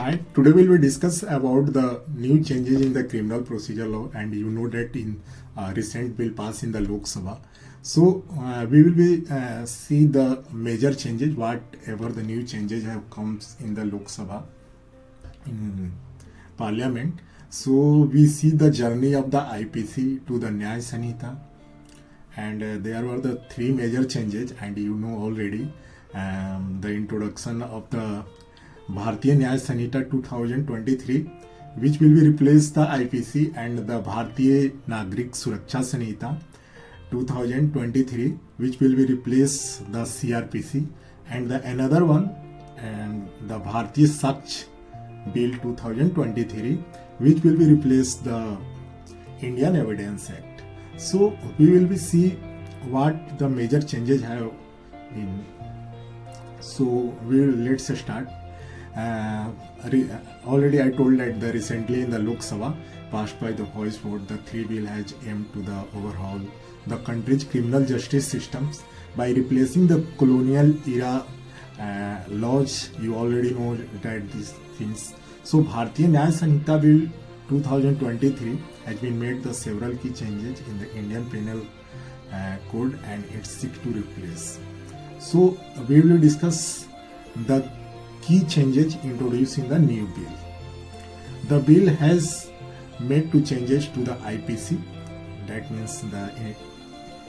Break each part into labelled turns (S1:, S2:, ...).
S1: Hi, today we will discuss about the new changes in the criminal procedure law, and you know that in recent bill passed in the Lok Sabha. So we will be see the major changes, whatever the new changes have comes in the Lok Sabha in Parliament. So we see the journey of the IPC to the Nyaya Sanhita, and there were the three major changes, and you know already the introduction of the Bharatiya Nyaya Sanhita 2023, which will be replace the IPC, and the Bharatiya Nagrik Suraksha Sanhita 2023, which will be replace the CRPC, and the another one and the Bharatiya Saksh Bill 2023, which will be replace the Indian Evidence Act. So we will be see what the major changes have been. So let's start. Already I told that the recently in the Lok Sabha passed by the voice vote, the three bill has aimed to the overhaul the country's criminal justice systems by replacing the colonial era laws. You already know that these things. So Bharatiya Nyaya Sanhita Bill 2023 has been made the several key changes in the Indian Penal Code, and it's seek to replace. So we will discuss the key changes introduced in the new bill. The bill has made two changes to the IPC, that means the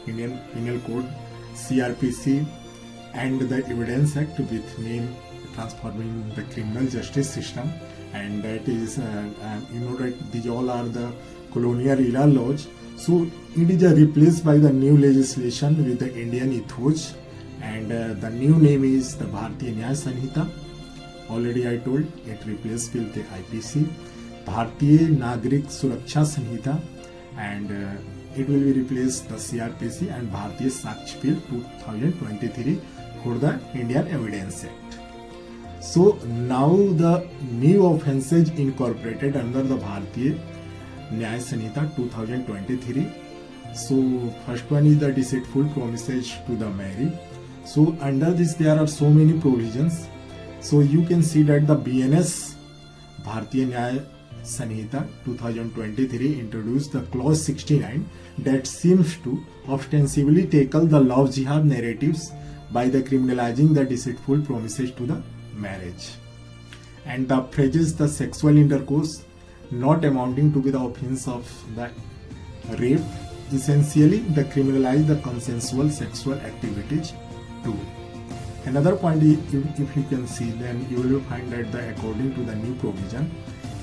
S1: Indian Penal Code, CRPC, and the Evidence Act, with name transforming the criminal justice system, and that is you know that these all are the colonial era laws. So it is replaced by the new legislation with the Indian ethos, and the new name is the Bharatiya Nyaya Sanhita. Already I told it replaced with the IPC, Bharatiya Nagrik Suraksha Sanhita, and it will be replaced the CRPC and Bharatiya Saksh Bill 2023 for the Indian Evidence Act. So now the new offences incorporated under the Bharatiya Nyaya Sanhita 2023. So first one is the deceitful promises to the married. So under this there are so many provisions. So you can see that the BNS Bharatiya Nyaya Sanhita 2023 introduced the clause 69 that seems to ostensibly tackle the love jihad narratives by the criminalizing the deceitful promises to the marriage, and the phrases the sexual intercourse not amounting to be the offense of the rape, essentially the criminalize the consensual sexual activities too. Another point, if you can see, then you will find that according to the new provision,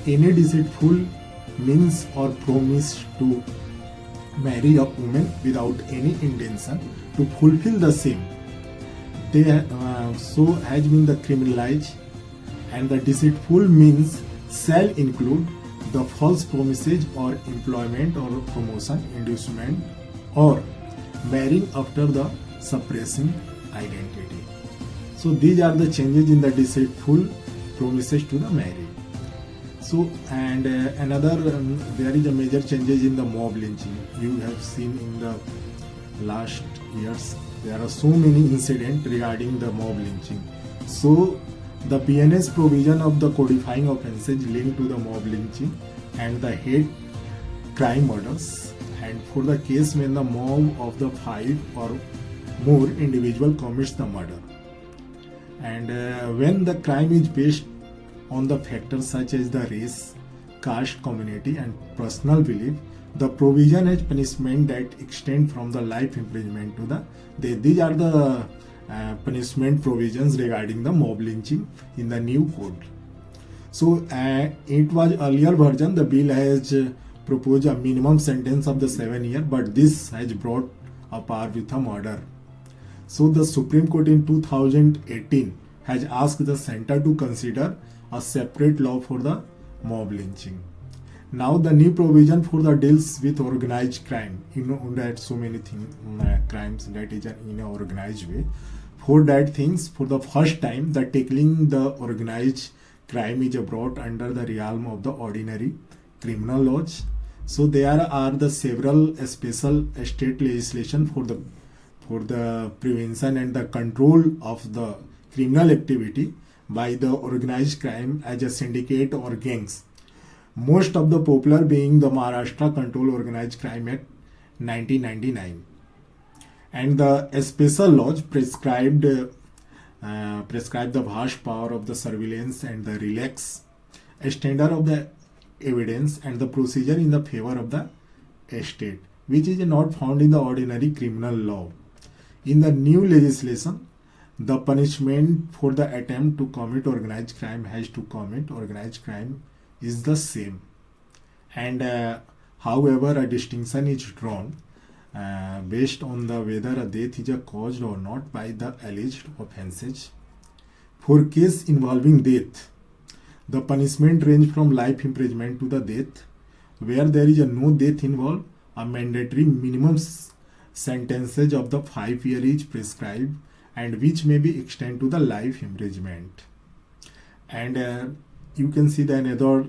S1: any deceitful means or promise to marry a woman without any intention to fulfill the same, they so has been the criminalized, and the deceitful means shall include the false promises or employment or promotion, inducement, or marrying after the suppressing identity. So these are the changes in the deceitful promises to the married. So and another there is a major changes in the mob lynching. You have seen in the last years there are so many incidents regarding the mob lynching. So the BNS provision of the codifying offences linked to the mob lynching and the hate crime murders, and for the case when the mob of the 5 or more individual commits the murder, and when the crime is based on the factors such as the race, caste, community, and personal belief, the provision has punishment that extend from the life imprisonment to these are the punishment provisions regarding the mob lynching in the new code. So it was earlier version, the bill has proposed a minimum sentence of the 7 years, but this has brought a par with a murder. So the Supreme Court in 2018 has asked the center to consider a separate law for the mob lynching. Now the new provision for the deals with organized crime, you know that so many things, crimes that is in an organized way. For that things, for the first time, the tackling the organized crime is brought under the realm of the ordinary criminal laws. So there are the several special state legislation for the prevention and the control of the criminal activity by the organized crime as a syndicate or gangs. Most of the popular being the Maharashtra Control Organized Crime Act 1999, and the special laws prescribed the vast power of the surveillance and the relax standard of the evidence and the procedure in the favor of the state, which is not found in the ordinary criminal law. In the new legislation, the punishment for the attempt to commit organized crime has to commit organized crime is the same, and however a distinction is drawn based on the whether a death is caused or not by the alleged offences. For case involving death, the punishment range from life imprisonment to the death. Where there is no death involved, a mandatory minimum sentences of the 5 years is prescribed, and which may be extended to the life imprisonment. And you can see the another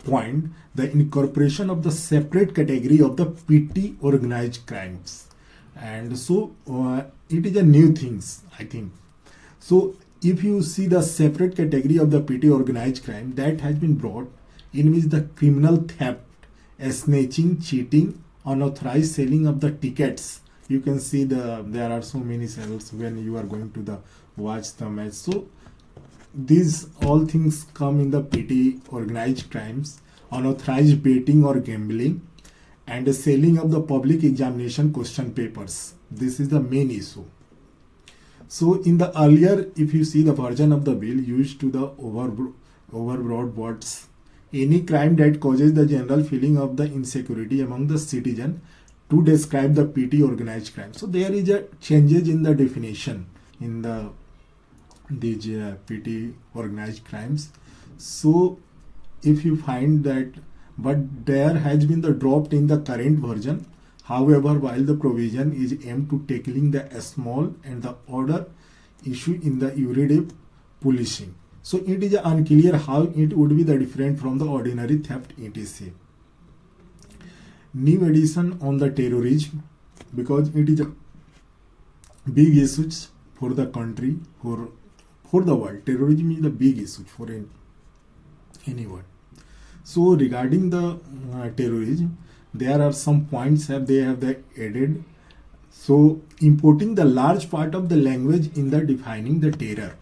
S1: point, the incorporation of the separate category of the petty organized crimes. And so it is a new things, I think. So if you see the separate category of the petty organized crime that has been brought in which the criminal theft, snatching, cheating, unauthorized selling of the tickets. You can see there are so many sales when you are going to the watch the match. So these all things come in the petty organized crimes, unauthorized betting or gambling, and the selling of the public examination question papers. This is the main issue. So in the earlier, if you see the version of the bill used to the overbroad words, any crime that causes the general feeling of the insecurity among the citizen to describe the petty organized crime. So there is a changes in the definition in these petty organized crimes. So if you find that, but there has been the dropped in the current version. However, while the provision is aimed to tackling the small and the order issue in the everyday policing. So it is unclear how it would be the different from the ordinary theft etc. New edition on the terrorism, because it is a big issue for the country, for the world. Terrorism is the big issue for anyone. So regarding the terrorism, there are some points they have added. So importing the large part of the language in the defining the terror.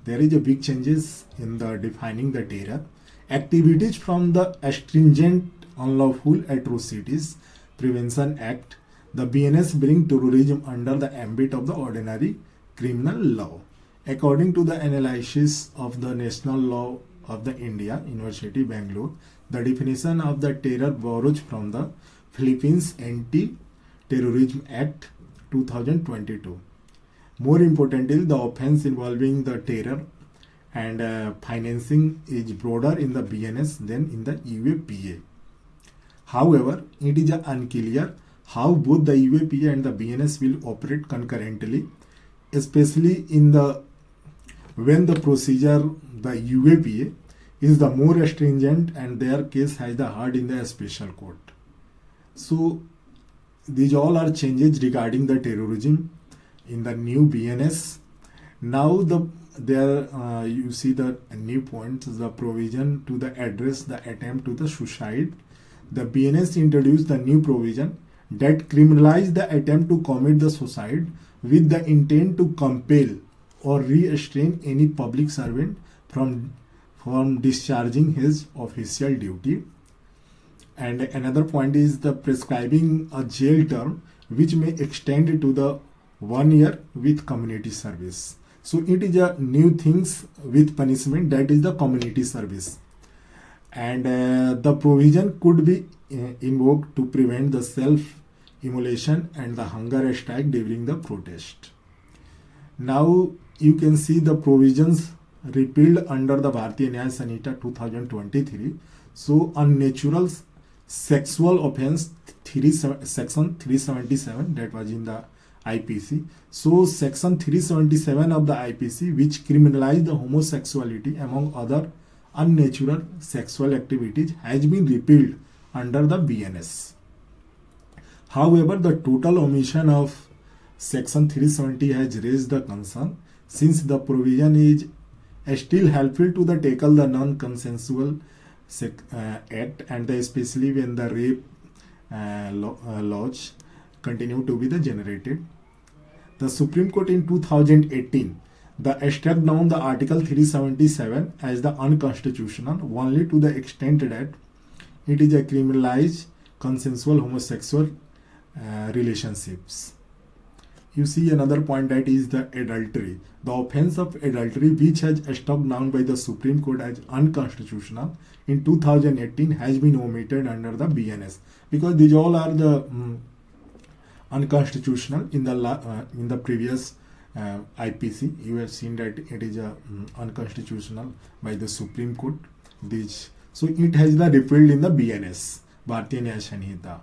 S1: There is a big changes in the defining the terror. Activities from the Stringent Unlawful Atrocities Prevention Act. The BNS bring terrorism under the ambit of the ordinary criminal law. According to the analysis of the National Law of the India, University Bangalore, the definition of the terror borrows from the Philippines Anti-Terrorism Act 2022. More importantly, the offense involving the terror and financing is broader in the BNS than in the UAPA. However, it is unclear how both the UAPA and the BNS will operate concurrently, especially in the when the procedure, the UAPA, is the more stringent and their case has the heard in the special court. So these all are changes regarding the terrorism in the new BNS. Now you see the new points, the provision to the address the attempt to the suicide. The BNS introduced the new provision that criminalized the attempt to commit the suicide with the intent to compel or restrain any public servant from discharging his official duty. And another point is the prescribing a jail term which may extend to the 1 year with community service. So it is a new things with punishment, that is the community service. And the provision could be invoked to prevent the self-immolation and the hunger strike during the protest. Now you can see the provisions repealed under the Bharatiya Nyaya Sanhita 2023. So unnatural sexual offense section 377, that was in the IPC. So section 377 of the IPC, which criminalized the homosexuality among other unnatural sexual activities, has been repealed under the BNS. However, the total omission of section 370 has raised the concern, since the provision is still helpful to the tackle the non-consensual act, and especially when the rape laws continue to be the generated. The Supreme Court in 2018 struck down the Article 377 as the unconstitutional only to the extent that it is a criminalized consensual homosexual relationships. You see another point, that is the adultery. The offense of adultery, which has struck down by the Supreme Court as unconstitutional in 2018, has been omitted under the BNS, because these all are the unconstitutional in the previous IPC. You have seen that it is unconstitutional by the Supreme Court. So it has the repealed in the BNS, Bharatiya Nyaya Sanhita.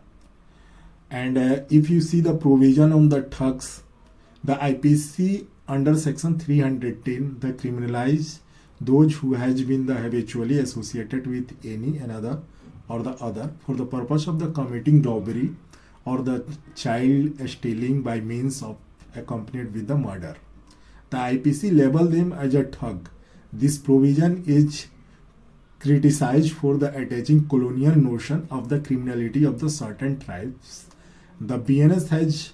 S1: And if you see the provision on the thugs, the IPC under section 310, the criminalize those who has been the habitually associated with any another or the other for the purpose of the committing robbery or the child stealing by means of accompanied with the murder. The IPC label them as a thug. This provision is criticized for the attaching colonial notion of the criminality of the certain tribes. The BNS has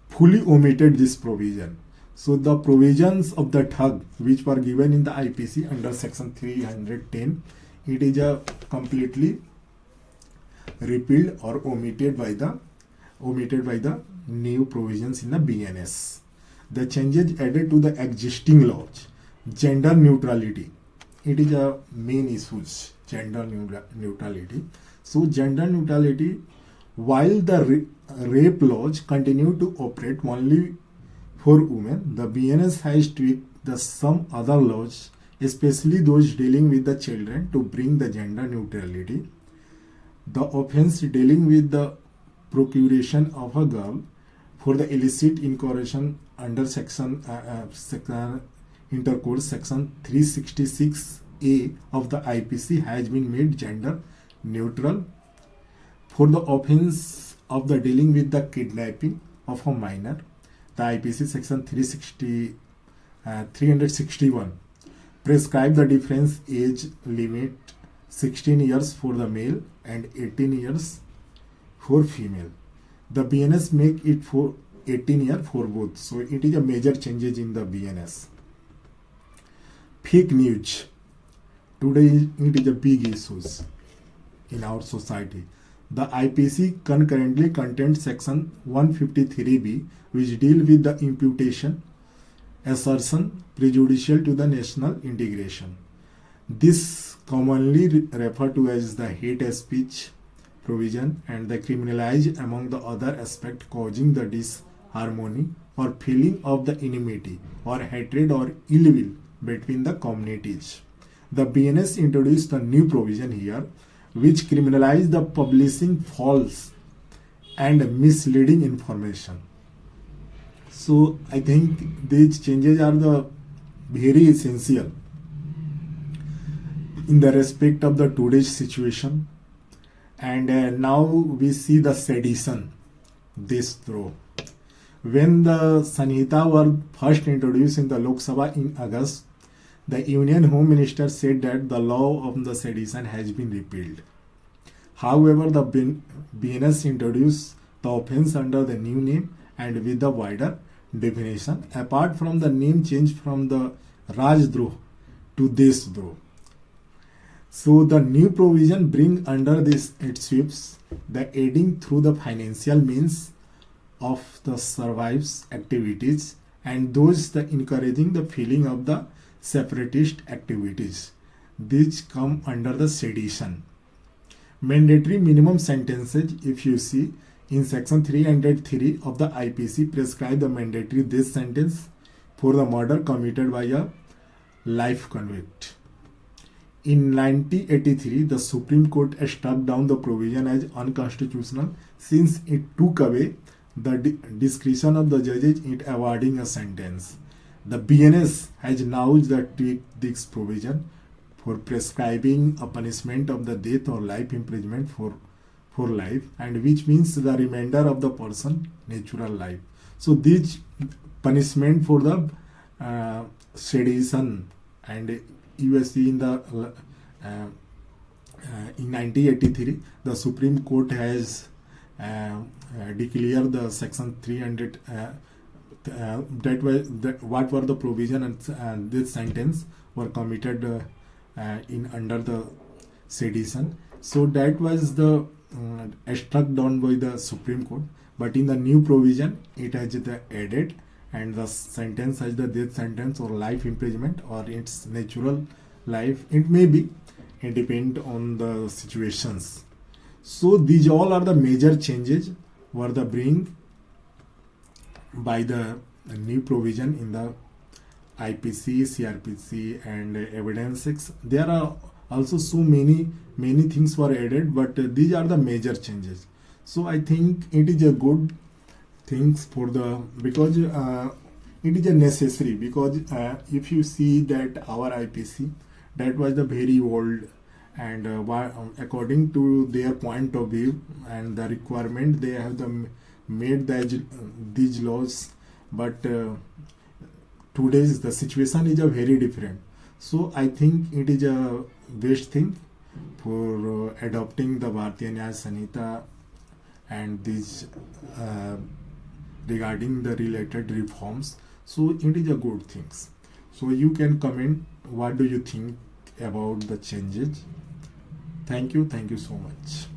S1: fully omitted this provision. So the provisions of the thug which were given in the IPC under section 310, it is a completely repealed or omitted by the new provisions in the BNS. The changes added to the existing laws. Gender neutrality. It is a main issue, gender neutrality. So gender neutrality, while the rape laws continue to operate only for women, the BNS has tweaked some other laws, especially those dealing with the children, to bring the gender neutrality. The offense dealing with the procuration of a girl for the illicit incursion under section intercourse section 366A of the IPC has been made gender neutral. For the offense of the dealing with the kidnapping of a minor, the IPC section 361 prescribe the difference age limit 16 years for the male and 18 years for female. The BNS make it for 18 years for both. So it is a major changes in the BNS. Fake news. Today it is a big issue in our society. The IPC concurrently contains section 153B, which deal with the imputation, assertion prejudicial to the national integration. This commonly referred to as the hate speech provision, and the criminalize among the other aspect causing the disharmony or feeling of the enmity or hatred or ill will between the communities. The BNS introduced a new provision here which criminalize the publishing false and misleading information. So I think these changes are the very essential in the respect of the today's situation. And now we see the sedition, this throw. When the Sanhita were first introduced in the Lok Sabha in August, the Union Home Minister said that the law of the sedition has been repealed. However, the BNS introduced the offense under the new name and with the wider definition, apart from the name change from the Rajdroh to Deshdroh. So the new provision bring under this, it sweeps the aiding through the financial means of the survives activities and those the encouraging the feeling of the separatist activities. These come under the sedition. Mandatory minimum sentences, if you see in section 303 of the IPC, prescribe the mandatory death sentence for the murder committed by a life convict. In 1983, the Supreme Court struck down the provision as unconstitutional since it took away the discretion of the judges in awarding a sentence. The BNS has now tweaked this provision for prescribing a punishment of the death or life imprisonment for life, and which means the remainder of the person natural life. So this punishment for the sedition and you see in the in 1983 the Supreme Court has declared the section 300 that was that what were the provision and this sentence were committed in under the sedition. So that was the struck down by the Supreme Court. But in the new provision, it has the added, and the sentence has the death sentence or life imprisonment or its natural life. It may be. It depend on the situations. So these all are the major changes were the bring by the new provision in the IPC, CRPC, and Evidence 6. There are also so many things were added, but these are the major changes. So I think it is a good things for the because it is a necessary because if you see that our IPC that was the very old and according to their point of view and the requirement they have the made these laws, but today's the situation is a very different. So I think it is a best thing for adopting the Bharatiya Nyaya Sanhita and these regarding the related reforms. So it is a good things. So you can comment what do you think about the changes. Thank you so much.